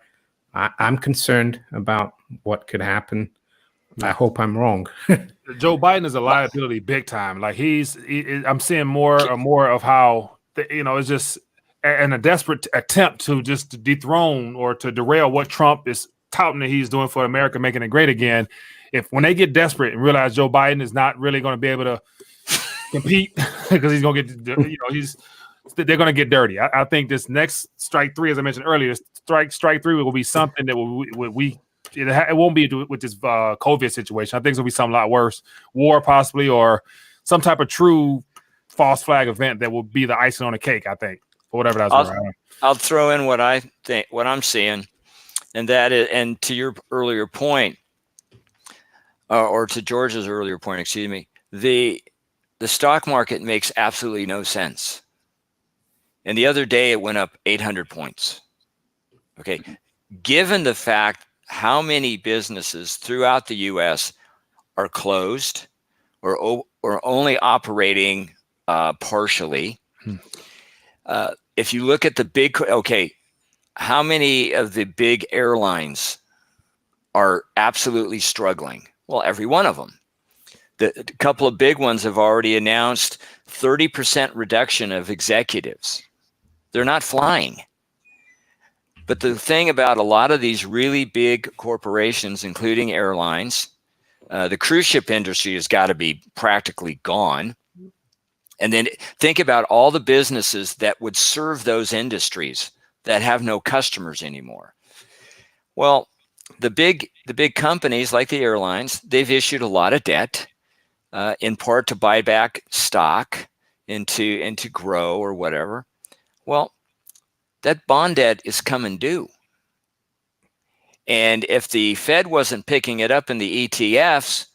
I'm concerned about what could happen. I hope I'm wrong.
Joe Biden is a liability big time. I'm seeing more and more of how, it's just a desperate attempt to just dethrone or to derail what Trump is touting that he's doing for America, making it great again. When they get desperate and realize Joe Biden is not really going to be able to compete because he's going to get, they're going to get dirty. I think this next strike three, as I mentioned earlier, strike three will be something that it won't be with this COVID situation. I think it'll be something a lot worse, war possibly, or some type of true false flag event that will be the icing on the cake. I think, or whatever that's worth.
I'll throw in what I'm seeing, and that is, and to your earlier point, or to George's earlier point, excuse me, the stock market makes absolutely no sense. And the other day it went up 800 points. Okay, given the fact how many businesses throughout the U.S. are closed or only operating partially. If you look at the how many of the big airlines are absolutely struggling? Well, every one of them. The couple of big ones have already announced 30% reduction of executives. They're not flying. But the thing about a lot of these really big corporations, including airlines, the cruise ship industry has got to be practically gone. And then think about all the businesses that would serve those industries that have no customers anymore. Well, the big companies like the airlines, they've issued a lot of debt, in part to buy back stock and to grow or whatever. Well, that bond debt is coming due. And if the Fed wasn't picking it up in the ETFs,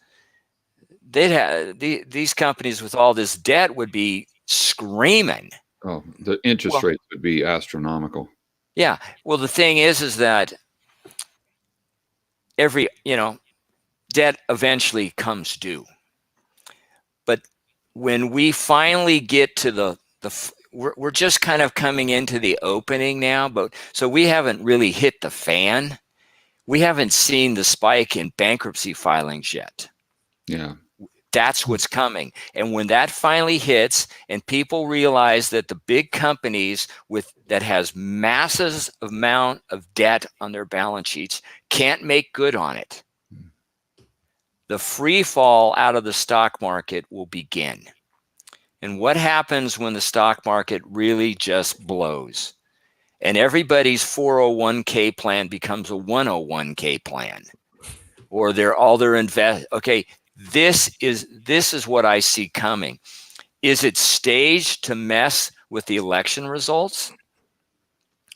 they'd have these companies with all this debt would be screaming.
Oh, the interest rates would be astronomical.
Yeah. Well, the thing is that every, debt eventually comes due. But when we finally get to we're just kind of coming into the opening now, but so we haven't really hit the fan. We haven't seen the spike in bankruptcy filings yet.
Yeah.
That's what's coming. And when that finally hits and people realize that the big companies that has massive amount of debt on their balance sheets can't make good on it, the free fall out of the stock market will begin. And what happens when the stock market really just blows? And everybody's 401k plan becomes a 101k plan, or okay, this is what I see coming. Is it staged to mess with the election results?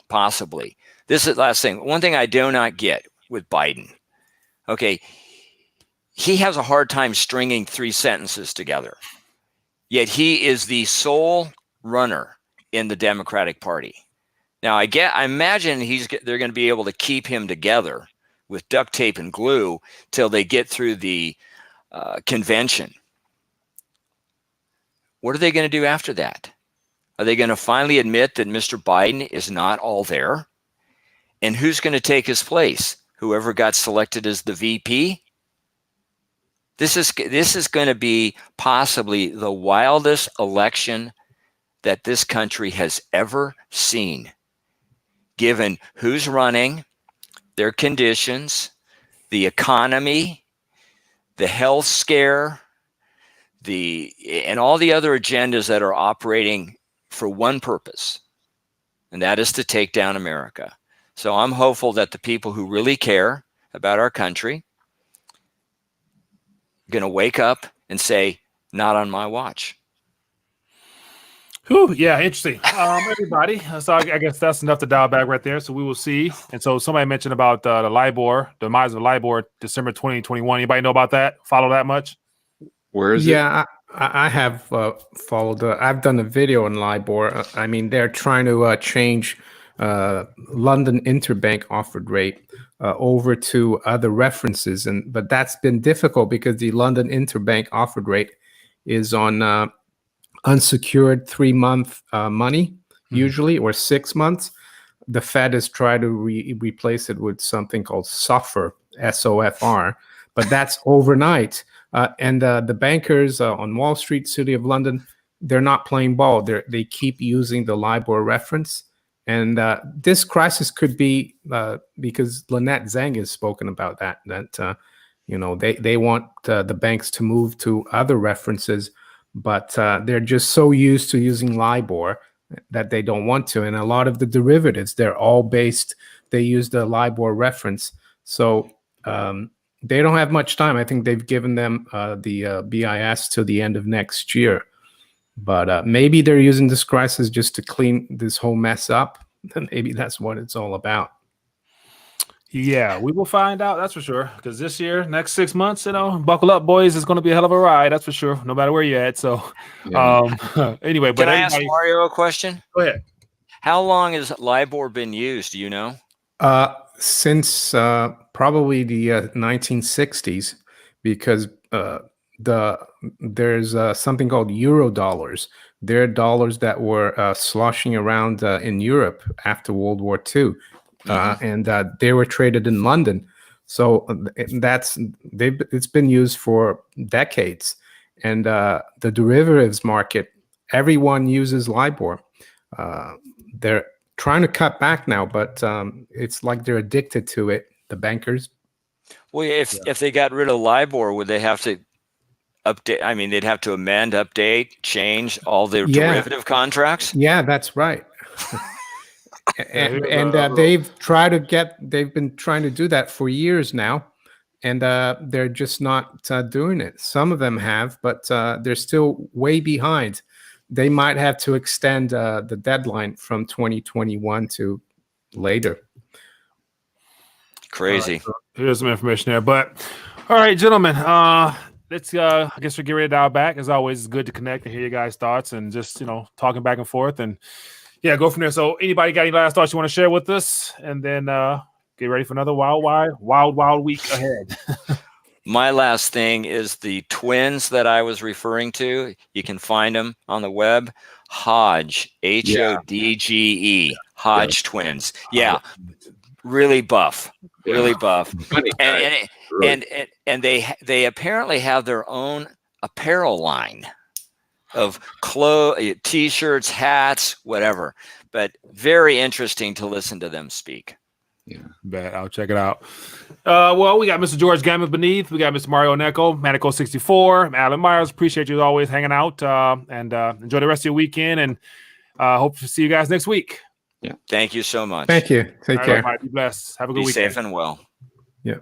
Possibly. This is the last thing. One thing I do not get with Biden. Okay, he has a hard time stringing 3 sentences together. Yet he is the sole runner in the Democratic Party. Now, I imagine they're going to be able to keep him together with duct tape and glue till they get through the convention. What are they going to do after that? Are they going to finally admit that Mr. Biden is not all there? And who's going to take his place? Whoever got selected as the VP? This is going to be possibly the wildest election that this country has ever seen, given who's running, their conditions, the economy, the health scare, and all the other agendas that are operating for one purpose, and that is to take down America. So I'm hopeful that the people who really care about our country are going to wake up and say, not on my watch.
Whew, yeah, interesting. Everybody. So I guess that's enough to dial back right there. So we will see. And so somebody mentioned about the LIBOR, the demise of LIBOR, December 2021. Anybody know about that? Follow that much?
Where is
it? Yeah, I have followed. I've done a video on LIBOR. I mean, they're trying to change London interbank offered rate over to other references, but that's been difficult because the London interbank offered rate is on unsecured 3-month money, usually, or 6 months. The Fed has tried to replace it with something called SOFR, SOFR, but that's overnight. And the bankers on Wall Street, City of London, they're not playing ball. They keep using the LIBOR reference. And this crisis could be because Lynette Zhang has spoken about that they want the banks to move to other references, but they're just so used to using LIBOR that they don't want to. And a lot of the derivatives, they're all based, they use the LIBOR reference. So they don't have much time. I think they've given them the BIS till the end of next year. But maybe they're using this crisis just to clean this whole mess up. Maybe that's what it's all about.
Yeah, we will find out. That's for sure. Because this year, next 6 months, buckle up, boys. It's going to be a hell of a ride. That's for sure. No matter where you're at. So, anyway,
can I ask Mario a question?
Go ahead.
How long has LIBOR been used? Do you know?
Since probably the 1960s, because there's something called euro dollars. They're dollars that were sloshing around in Europe after World War II. And they were traded in London, so it's been used for decades. And the derivatives market, everyone uses LIBOR. They're trying to cut back now, but it's like they're addicted to it. The bankers.
Well, if they got rid of LIBOR, would they have to update? I mean, they'd have to amend, update, change all their derivative contracts.
Yeah, that's right. and they've been trying to do that for years now, and they're just not doing it. Some of them have, but they're still way behind. They might have to extend the deadline from 2021 to later.
Crazy.
So here's some information there, but all right, gentlemen, let's I guess we'll get ready to dial back. As always, it's good to connect and hear your guys' thoughts and just talking back and forth, and yeah, go from there. So anybody got any last thoughts you want to share with us? And then get ready for another wild week ahead.
My last thing is the twins that I was referring to. You can find them on the web. Hodge, Hodge, Hodge twins. Yeah, really buff, really buff. And they apparently have their own apparel line of clothes, t-shirts, hats, whatever. But very interesting to listen to them speak.
Yeah, bet I'll check it out. Well, we got Mr. George Gammon beneath. We got Mr. Mario Neko, Manico64, Alan Myers. Appreciate you always hanging out, and enjoy the rest of your weekend. And hope to see you guys next week.
Yeah, thank you so much.
Thank you. Take care.
Right, be blessed. Have a good weekend.
Be safe and well.
Yeah.